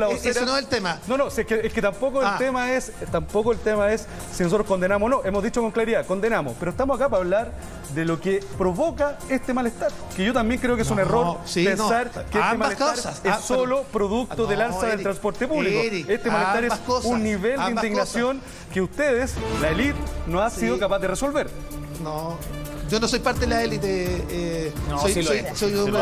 Ese no es el tema. No, es que tampoco el tema es si nosotros condenamos o no. Hemos dicho con claridad, condenamos, pero estamos acá para hablar de lo que provoca este malestar, que yo también creo que es un error pensar que este malestar es solo producto del alza del transporte público. Este malestar es un nivel de indignación que ustedes, la élite, no ha sido capaz de resolver. No. Yo no soy parte de la élite. Soy un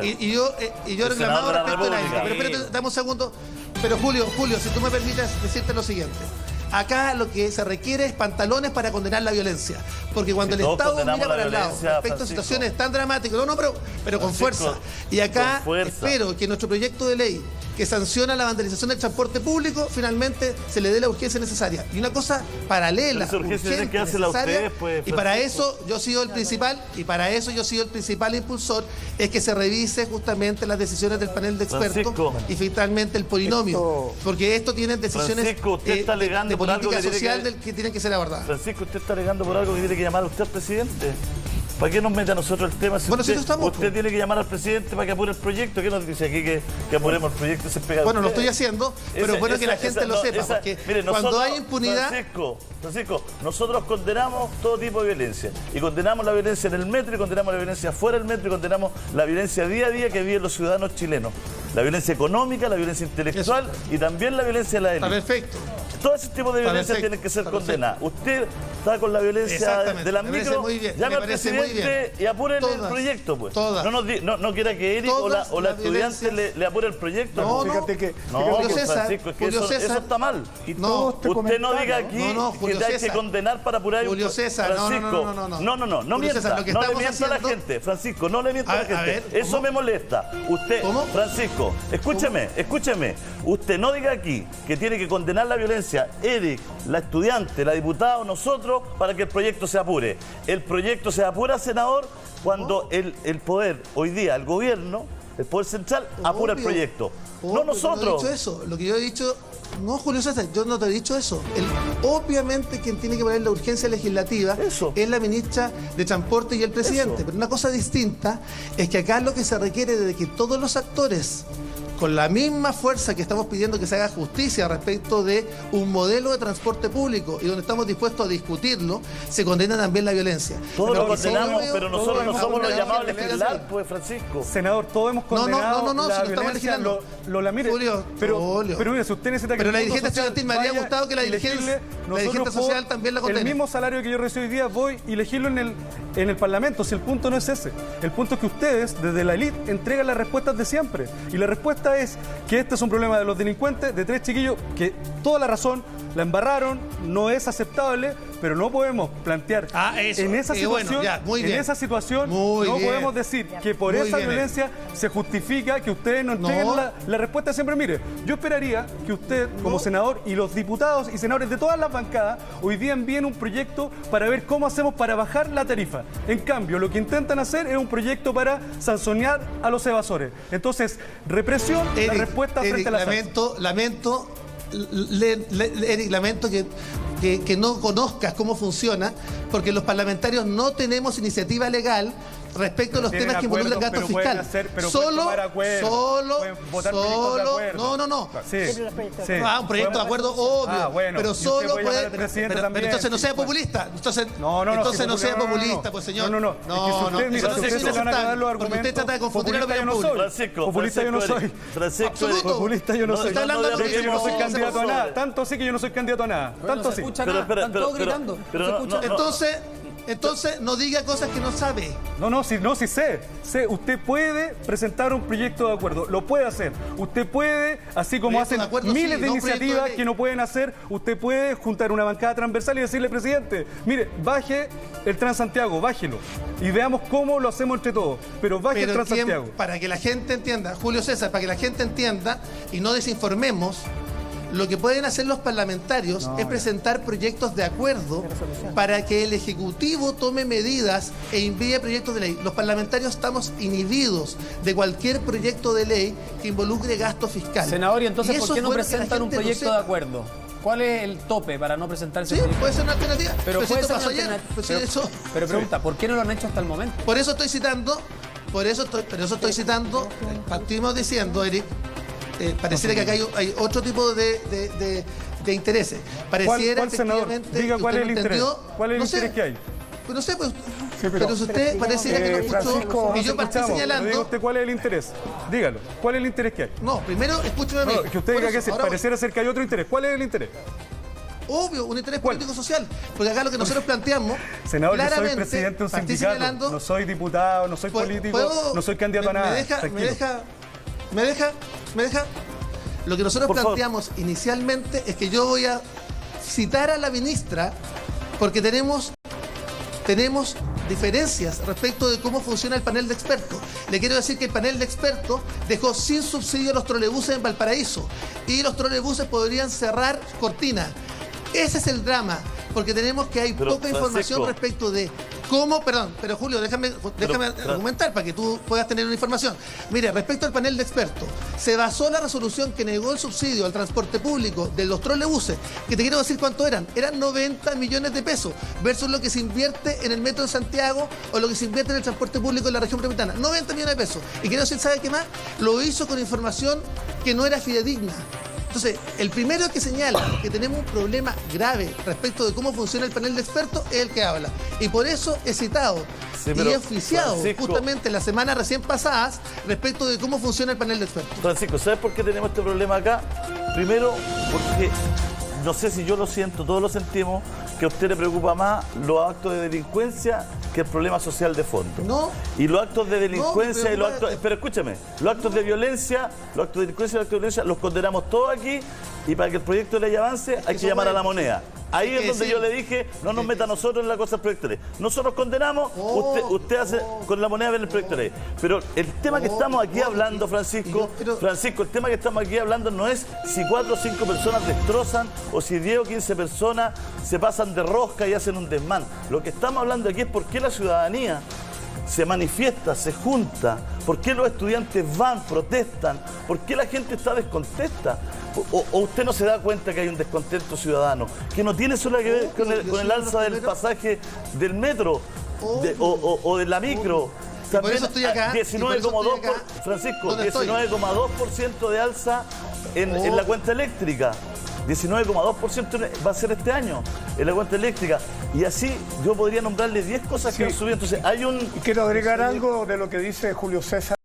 Y yo reclamaba respecto a la élite. Pero espérate, dame un segundo. Pero Julio, si tú me permites decirte lo siguiente. Acá lo que se requiere es pantalones para condenar la violencia. Porque cuando el Estado mira para el lado respecto a situaciones tan dramáticas, pero con fuerza. Y acá espero que nuestro proyecto de ley que sanciona la vandalización del transporte público, finalmente se le dé la urgencia necesaria. Y una cosa paralela, urgente, necesaria, y para eso yo he sido el principal, impulsor, es que se revise justamente las decisiones del panel de expertos y finalmente el polinomio. Porque esto tiene decisiones de política social que tienen que ser abordadas. Francisco, usted está alegando por algo que tiene que llamar a usted al presidente. ¿Para qué nos mete a nosotros el tema? Si usted tiene que llamar al presidente para que apure el proyecto. ¿Qué nos dice aquí que apuremos el proyecto? Lo estoy haciendo, pero es bueno que la gente lo sepa, porque cuando hay impunidad... Francisco, nosotros condenamos todo tipo de violencia. Y condenamos la violencia en el metro, y condenamos la violencia fuera del metro, y condenamos la violencia día a día que viven los ciudadanos chilenos. La violencia económica, la violencia intelectual y también la violencia de la élite. Está perfecto. Todo ese tipo de violencia tiene que ser condenada. Usted está con la violencia de las micro, llame al presidente y apure el proyecto, pues. No quiera que Eric o la estudiante le apure el proyecto. Fíjate que Francisco, es que eso está mal. Usted no diga aquí que hay que condenar para apurar Julio César, Francisco, no mienta. No le mienta a la gente, Francisco, no le mienta a la gente. Eso me molesta. Usted, Francisco, escúcheme. Usted no diga aquí que tiene que condenar la violencia, Eric, la estudiante, la diputada o nosotros, para que el proyecto se apure. El proyecto se apura, senador, cuando el poder, hoy día, el gobierno, el poder central, apura el proyecto. No nosotros. No he dicho eso. Lo que yo he dicho... No, Julio César, yo no te he dicho eso. Obviamente quien tiene que poner la urgencia legislativa es la ministra de Transporte y el presidente. Pero una cosa distinta es que acá lo que se requiere es de que todos los actores, con la misma fuerza que estamos pidiendo que se haga justicia respecto de un modelo de transporte público y donde estamos dispuestos a discutirlo, se condena también la violencia. Todos lo condenamos, pero nosotros no somos los llamados a legislar, pues, Francisco. Senador, todos hemos condenado la violencia. Mire, Julio, pero mire, si usted necesita que... Pero la dirigente estudiantil me habría gustado que la dirigente social también la condene. El mismo salario que yo recibo hoy día voy y legislo en el Parlamento. Si el punto no es ese. El punto es que ustedes, desde la élite, entregan las respuestas de siempre. Y la respuesta es que este es un problema de los delincuentes, de tres chiquillos que toda la razón la embarraron, no es aceptable, pero no podemos plantear en esa situación, no podemos decir que por esa violencia se justifica que ustedes no entreguen la respuesta siempre. Mire, yo esperaría que usted como senador y los diputados y senadores de todas las bancadas hoy día envíen un proyecto para ver cómo hacemos para bajar la tarifa. En cambio, lo que intentan hacer es un proyecto para sancionar a los evasores. Entonces, represión, la respuesta frente a la lamento que no conozcas cómo funciona, porque los parlamentarios no tenemos iniciativa legal respecto a los temas que involucran gasto fiscal. Un proyecto de acuerdo obvio, pero solo puede... Pero entonces no sea populista. Entonces no sea populista, pues señor. Porque usted trata de confundir a la opinión pública. Populista yo no soy. Populista yo no soy. Está hablando de que yo no soy candidato a nada. Tanto así que yo no soy candidato a nada. Tanto así. Están todos gritando. Entonces no diga cosas que no sabe. Sí sé. Usted puede presentar un proyecto de acuerdo, lo puede hacer. Usted puede, así como hacen miles de iniciativas que no pueden hacer, usted puede juntar una bancada transversal y decirle, presidente, mire, baje el Transantiago, bájelo. Y veamos cómo lo hacemos entre todos. Pero baje el Transantiago. Para que la gente entienda, Julio César, para que la gente entienda y no desinformemos, lo que pueden hacer los parlamentarios es presentar proyectos de acuerdo para que el Ejecutivo tome medidas e envíe proyectos de ley. Los parlamentarios estamos inhibidos de cualquier proyecto de ley que involucre gasto fiscal. Senador, y entonces, ¿por qué no presentan un proyecto de acuerdo? ¿Cuál es el tope para no presentar ese proyecto? Puede ser una alternativa. Pero puede ser una alternativa. Pero pregunta, ¿por qué no lo han hecho hasta el momento? Por eso estoy citando, partimos diciendo, Eric, pareciera que acá hay otro tipo de intereses. Pareciera, ¿Cuál senador? Diga cuál es el interés. ¿Cuál es el interés que hay? Pues no sé, pues, pero si usted pareciera que no escuchó y yo partí señalando... Diga usted cuál es el interés. Dígalo. ¿Cuál es el interés que hay? No, primero escúcheme a mí. Que usted diga que pareciera ser que hay otro interés. ¿Cuál es el interés? Obvio, un interés político-social. Porque acá lo que nosotros planteamos... Senador, yo soy presidente de un sindicato. No soy diputado, no soy político, no soy candidato a nada. ¿Me deja? Lo que nosotros planteamos inicialmente es que yo voy a citar a la ministra porque tenemos diferencias respecto de cómo funciona el panel de expertos. Le quiero decir que el panel de expertos dejó sin subsidio los trolebuses en Valparaíso y los trolebuses podrían cerrar cortina. Ese es el drama, porque tenemos que hay poca información respecto de cómo, pero Julio, déjame argumentar para que tú puedas tener una información. Mire, respecto al panel de expertos, se basó la resolución que negó el subsidio al transporte público de los trolebuses, que te quiero decir cuánto eran 90 millones de pesos, versus lo que se invierte en el metro de Santiago o lo que se invierte en el transporte público en la región metropolitana, 90 millones de pesos. Y quiero decir, ¿sabe qué más? Lo hizo con información que no era fidedigna. Entonces, el primero que señala que tenemos un problema grave respecto de cómo funciona el panel de expertos es el que habla. Y por eso he citado y he oficiado justamente las semanas recién pasadas respecto de cómo funciona el panel de expertos. Francisco, ¿sabes por qué tenemos este problema acá? Primero, porque no sé si yo lo siento, todos lo sentimos, que a usted le preocupa más los actos de delincuencia que el problema social de fondo. No. Y los actos de delincuencia y los actos... Pero escúchame, los actos de violencia, los actos de delincuencia y los actos de violencia los condenamos todos aquí y para que el proyecto de ley avance hay que llamar a la moneda. Ahí es donde yo le dije, no nos meta a nosotros en la cosa del proyecto de ley. Nosotros condenamos, usted hace con la moneda ver el proyecto de ley. Pero el tema que estamos aquí hablando, Francisco, el tema que estamos aquí hablando no es si 4 o 5 personas destrozan o si 10 o 15 personas se pasan de rosca y hacen un desmán. Lo que estamos hablando aquí es por qué la ciudadanía se manifiesta, se junta, por qué los estudiantes van, protestan, por qué la gente está descontenta. O usted no se da cuenta que hay un descontento ciudadano, que no tiene solo que ver con el alza del pasaje del metro o de la micro. También, por eso estoy acá. 19,2%, Francisco, 19,2% de alza en la cuenta eléctrica. 19,2% va a ser este año en la cuenta eléctrica. Y así yo podría nombrarle 10 cosas que han subido. Entonces hay un... Quiero agregar algo de lo que dice Julio César.